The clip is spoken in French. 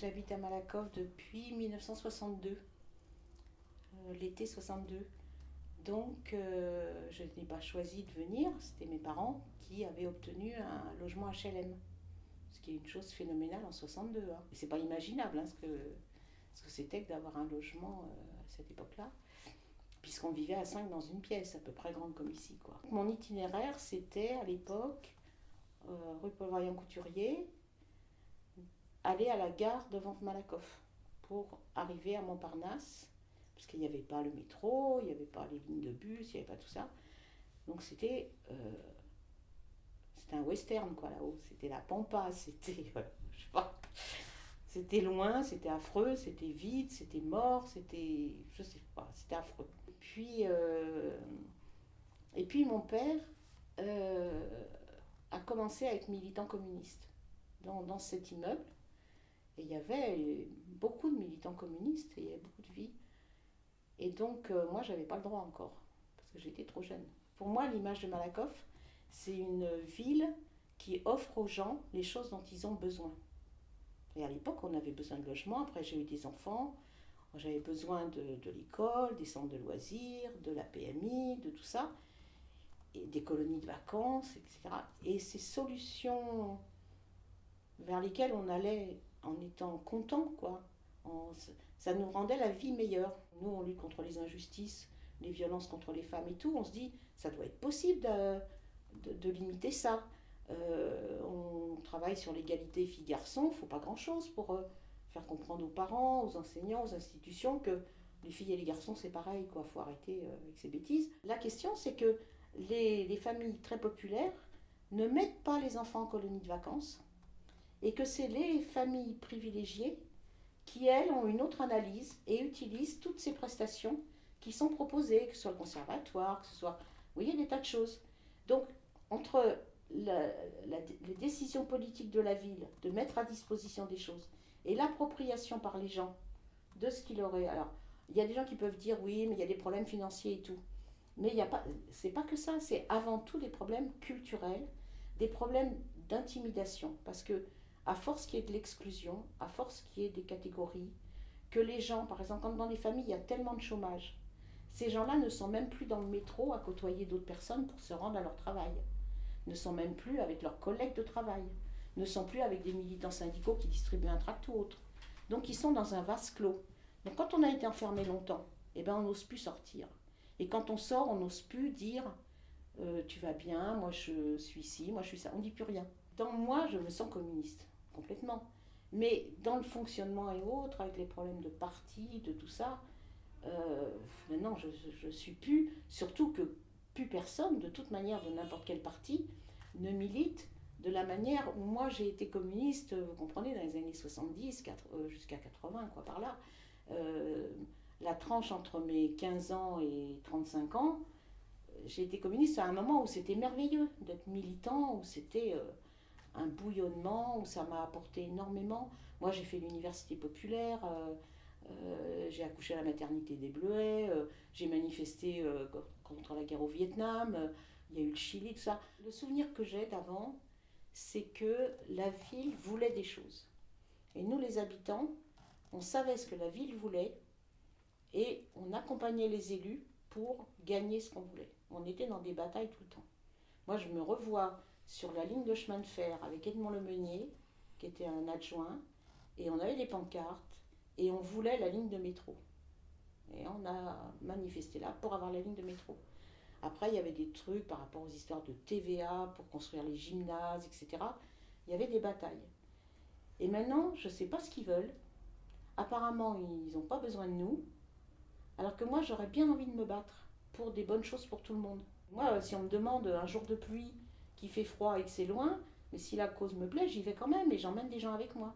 J'habite à Malakoff depuis 1962, l'été 62. Donc je n'ai pas choisi de venir, c'était mes parents qui avaient obtenu un logement HLM, ce qui est une chose phénoménale en 62. Hein. Et c'est pas imaginable ce que c'était que d'avoir un logement à cette époque-là, puisqu'on vivait à 5 dans une pièce, à peu près grande comme ici, quoi. Mon itinéraire, c'était à l'époque, rue Paul-Vaillant-Couturier, aller à la gare de Vente-Malakoff pour arriver à Montparnasse, parce qu'il n'y avait pas le métro, il n'y avait pas les lignes de bus, il n'y avait pas tout ça. Donc c'était un western, quoi, là-haut. C'était la pampa, je sais pas, c'était loin, c'était affreux, c'était vide, c'était mort, je sais pas, c'était affreux. Et puis mon père a commencé à être militant communiste dans cet immeuble. Et il y avait beaucoup de militants communistes, et il y avait beaucoup de vie. Et donc, moi, j'avais pas le droit encore, parce que j'étais trop jeune. Pour moi, l'image de Malakoff, c'est une ville qui offre aux gens les choses dont ils ont besoin. Et à l'époque, on avait besoin de logement. Après, j'ai eu des enfants. J'avais besoin de l'école, des centres de loisirs, de la PMI, de tout ça, et des colonies de vacances, etc. Et ces solutions vers lesquelles on allait en étant content, quoi. Ça nous rendait la vie meilleure. Nous, on lutte contre les injustices, les violences contre les femmes et tout. On se dit, ça doit être possible de limiter ça. On travaille sur l'égalité filles-garçons. Il ne faut pas grand-chose pour faire comprendre aux parents, aux enseignants, aux institutions que les filles et les garçons, c'est pareil, quoi. Faut arrêter avec ces bêtises. La question, c'est que les familles très populaires ne mettent pas les enfants en colonie de vacances, et que c'est les familles privilégiées qui, elles, ont une autre analyse et utilisent toutes ces prestations qui sont proposées, que ce soit le conservatoire, que ce soit... Vous voyez, des tas de choses. Donc, entre les décisions politiques de la ville de mettre à disposition des choses et l'appropriation par les gens de ce qu'il aurait... Alors, il y a des gens qui peuvent dire, oui, mais il y a des problèmes financiers et tout. Mais il y a pas, c'est pas que ça, c'est avant tout des problèmes culturels, des problèmes d'intimidation. Parce que à force qu'il y ait de l'exclusion, à force qu'il y ait des catégories, que les gens, par exemple, quand dans les familles, il y a tellement de chômage, ces gens-là ne sont même plus dans le métro à côtoyer d'autres personnes pour se rendre à leur travail, ne sont même plus avec leurs collègues de travail, ne sont plus avec des militants syndicaux qui distribuent un tract ou autre. Donc ils sont dans un vase clos. Donc quand on a été enfermé longtemps, eh ben on n'ose plus sortir. Et quand on sort, on n'ose plus dire tu vas bien, moi je suis ci, moi je suis ça. On ne dit plus rien. Dans moi, je me sens communiste, complètement. Mais dans le fonctionnement et autres, avec les problèmes de parti, de tout ça, maintenant je suis plus, surtout que plus personne, de toute manière, de n'importe quel parti, ne milite de la manière où moi j'ai été communiste, vous comprenez, dans les années 70 jusqu'à 80, quoi, par là. La tranche entre mes 15 ans et 35 ans, j'ai été communiste à un moment où c'était merveilleux d'être militant, où c'était un bouillonnement, où ça m'a apporté énormément. Moi, j'ai fait l'université populaire, j'ai accouché à la maternité des Bleuets, j'ai manifesté contre la guerre au Vietnam, il y a eu le Chili, tout ça. Le souvenir que j'ai d'avant, c'est que la ville voulait des choses. Et nous, les habitants, on savait ce que la ville voulait et on accompagnait les élus pour gagner ce qu'on voulait. On était dans des batailles tout le temps. Moi, je me revois sur la ligne de chemin de fer avec Edmond Lemeunier, qui était un adjoint, et on avait des pancartes, et on voulait la ligne de métro. Et on a manifesté là pour avoir la ligne de métro. Après, il y avait des trucs par rapport aux histoires de TVA, pour construire les gymnases, etc. Il y avait des batailles. Et maintenant, je ne sais pas ce qu'ils veulent. Apparemment, ils n'ont pas besoin de nous. Alors que moi, j'aurais bien envie de me battre pour des bonnes choses pour tout le monde. Moi, si on me demande un jour de pluie, qu'il fait froid et que c'est loin, mais si la cause me plaît, j'y vais quand même et j'emmène des gens avec moi.